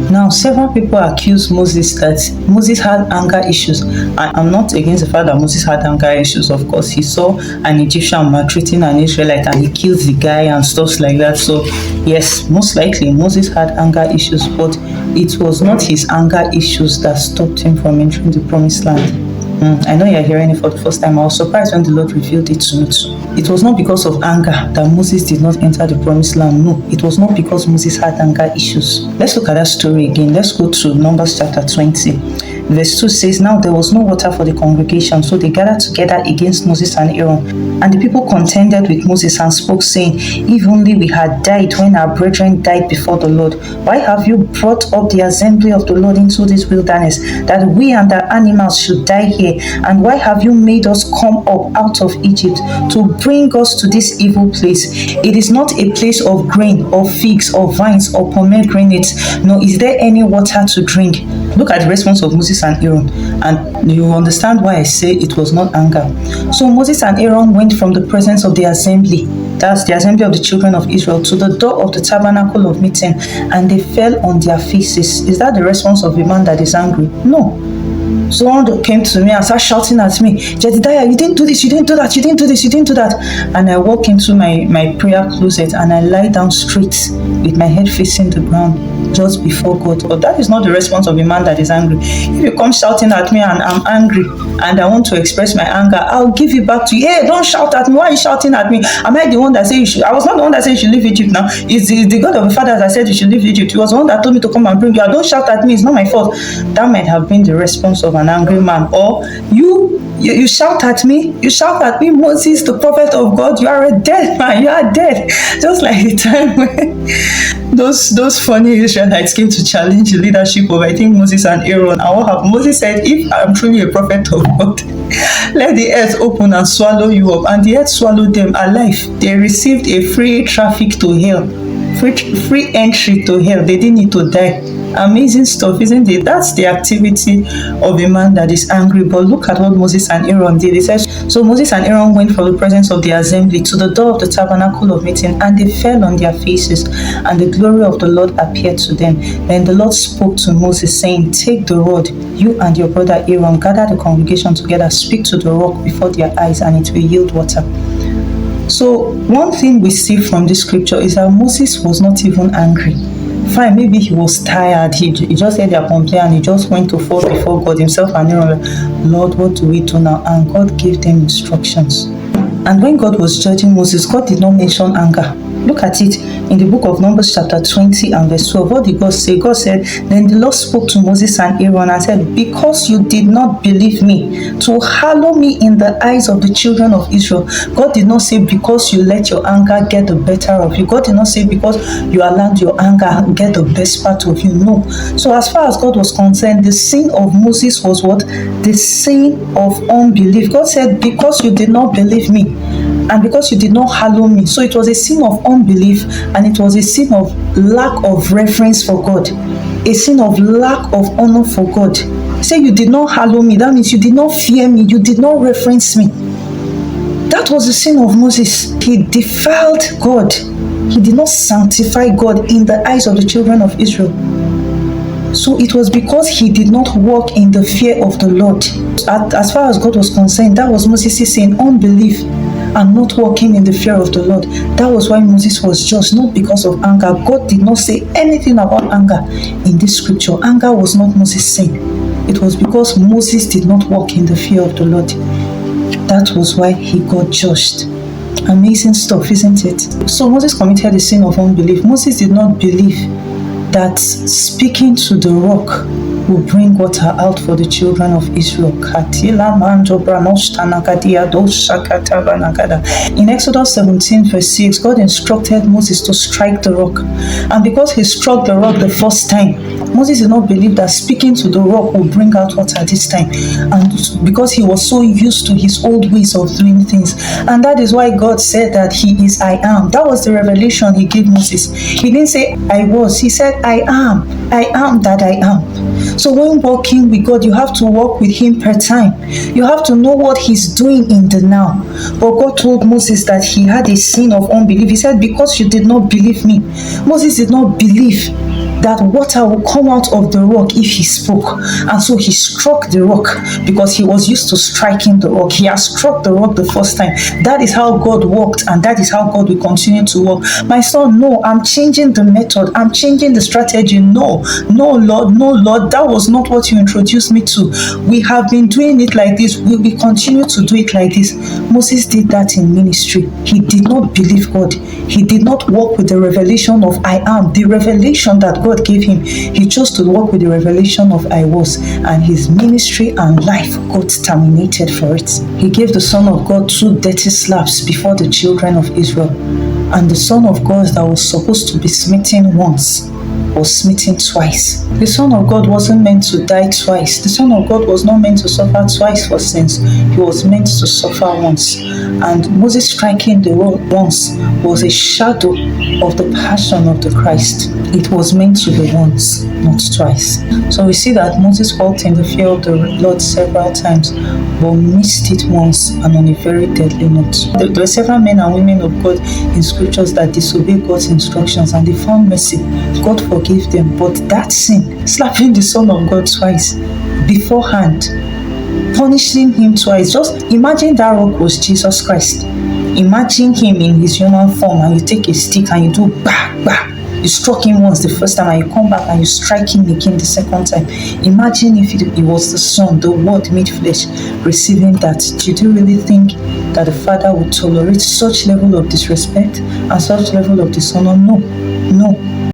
Now, several people accuse Moses that Moses had anger issues. I'm not against the fact that Moses had anger issues. Of course, he saw an Egyptian maltreating an Israelite and he killed the guy and stuff like that. So, yes, most likely Moses had anger issues, but it was not his anger issues that stopped him from entering the promised land. I know you're hearing it for the first time. I was surprised when the Lord revealed it to me too. It was not because of anger that Moses did not enter the promised land. No, it was not because Moses had anger issues. Let's look at that story again. Let's go to Numbers chapter 20. Verse 2 says, "Now there was no water for the congregation, so they gathered together against Moses and Aaron. And the people contended with Moses and spoke, saying, If only we had died when our brethren died before the Lord. Why have you brought up the assembly of the Lord into this wilderness, that we and our animals should die here? And why have you made us come up out of Egypt to bring us to this evil place? It is not a place of grain, or figs, or vines, or pomegranates, nor is there any water to drink." Look at the response of Moses and Aaron, and you understand why I say it was not anger. So Moses and Aaron went from the presence of the assembly, that's the assembly of the children of Israel, to the door of the tabernacle of meeting, and they fell on their faces. Is that the response of a man that is angry? No. Someone came to me and started shouting at me, "Jedediah, you didn't do this, you didn't do that, you didn't do this, you didn't do that." And I walk into my prayer closet and I lie down straight with my head facing the ground just before God. But that is not the response of a man that is angry. If you come shouting at me and I'm angry and I want to express my anger, I'll give it back to you. Hey, don't shout at me. Why are you shouting at me? Am I the one that said you should? I was not the one that said you should leave Egypt now. It's the God of the fathers that said you should leave Egypt. He was the one that told me to come and bring you. Don't shout at me. It's not my fault. That might have been the response of an angry man. Or you shout at me. You shout at me, Moses, the prophet of God. You are a dead man. You are dead. Just like the time when those funny Israelites came to challenge the leadership of, I think, Moses and Aaron. And what happened? Moses said, "If I'm truly a prophet of God, let the earth open and swallow you up." And the earth swallowed them alive. They received a free traffic to hell, free entry to hell. They didn't need to die. Amazing stuff, isn't it? That's the activity of a man that is angry. But look at what Moses and Aaron did. It says, "So Moses and Aaron went from the presence of the assembly to the door of the tabernacle of meeting, and they fell on their faces, and the glory of the Lord appeared to them. Then the Lord spoke to Moses, saying, Take the rod, you and your brother Aaron, gather the congregation together, speak to the rock before their eyes, and it will yield water." So one thing we see from this scripture is that Moses was not even angry. Fine, maybe he was tired. He just heard their complaint and he just went to fall before God himself and Aaron. "Lord, what do we do now?" And God gave them instructions. And when God was judging Moses, God did not mention anger. Look at it in the book of Numbers chapter 20 and verse 12. What did God say? God said, "Then the Lord spoke to Moses and Aaron and said, Because you did not believe me to hallow me in the eyes of the children of Israel." God did not say because you let your anger get the better of you. God did not say because you allowed your anger get the best part of you. No. So as far as God was concerned, the sin of Moses was what? The sin of unbelief. God said, "Because you did not believe me, and because you did not hallow me." So it was a sin of unbelief, and it was a sin of lack of reverence for God, a sin of lack of honor for God. Say you did not hallow me, that means you did not fear me, you did not reverence me. That was the sin of Moses. He defiled God. He did not sanctify God in the eyes of the children of Israel. So it was because he did not walk in the fear of the Lord. As far as God was concerned, that was Moses' sin, unbelief and not walking in the fear of the Lord. That was why Moses was judged, not because of anger. God did not say anything about anger in this scripture. Anger was not Moses' sin. It was because Moses did not walk in the fear of the Lord. That was why he got judged. Amazing stuff, isn't it? So Moses committed the sin of unbelief. Moses did not believe that speaking to the rock will bring water out for the children of Israel. In Exodus 17 verse 6, God instructed Moses to strike the rock. And because he struck the rock the first time, Moses did not believe that speaking to the rock will bring out water this time. And because he was so used to his old ways of doing things. And that is why God said that he is I am. That was the revelation he gave Moses. He didn't say I was, he said I am. I am that I am. So when walking with God, you have to walk with him per time. You have to know what he's doing in the now. But God told Moses that he had a sin of unbelief. He said, because you did not believe me. Moses did not believe that water will come out of the rock if he spoke. And so he struck the rock because he was used to striking the rock. He has struck the rock the first time. That is how God walked, and that is how God will continue to walk. My son, no, I'm changing the method. I'm changing the strategy. No, Lord, that was not what you introduced me to. We have been doing it like this. We will continue to do it like this. Moses did that in ministry. He did not believe God. He did not walk with the revelation of I am, the revelation that God gave him. He chose to walk with the revelation of I was, and his ministry and life got terminated for it. He gave the Son of God 2 dirty slaps before the children of Israel, and the Son of God that was supposed to be smitten once was smitten twice. The Son of God wasn't meant to die twice. The Son of God was not meant to suffer twice for sins. He was meant to suffer once. And Moses striking the rock once was a shadow of the passion of the Christ. It was meant to be once, not twice. So we see that Moses walked in the fear of the Lord several times, but missed it once, and on a very deadly note. There were several men and women of God in scriptures that disobeyed God's instructions, and they found mercy. God forgave them. But that sin, slapping the Son of God twice beforehand, punishing him twice. Just imagine that rock was Jesus Christ. Imagine him in his human form, and you take a stick and you do bah, bah. You struck him once the first time, and you come back and you strike him again the second time. Imagine if it was the Son, the Word made flesh, receiving that. Did you really think that the Father would tolerate such level of disrespect and such level of dishonor? No.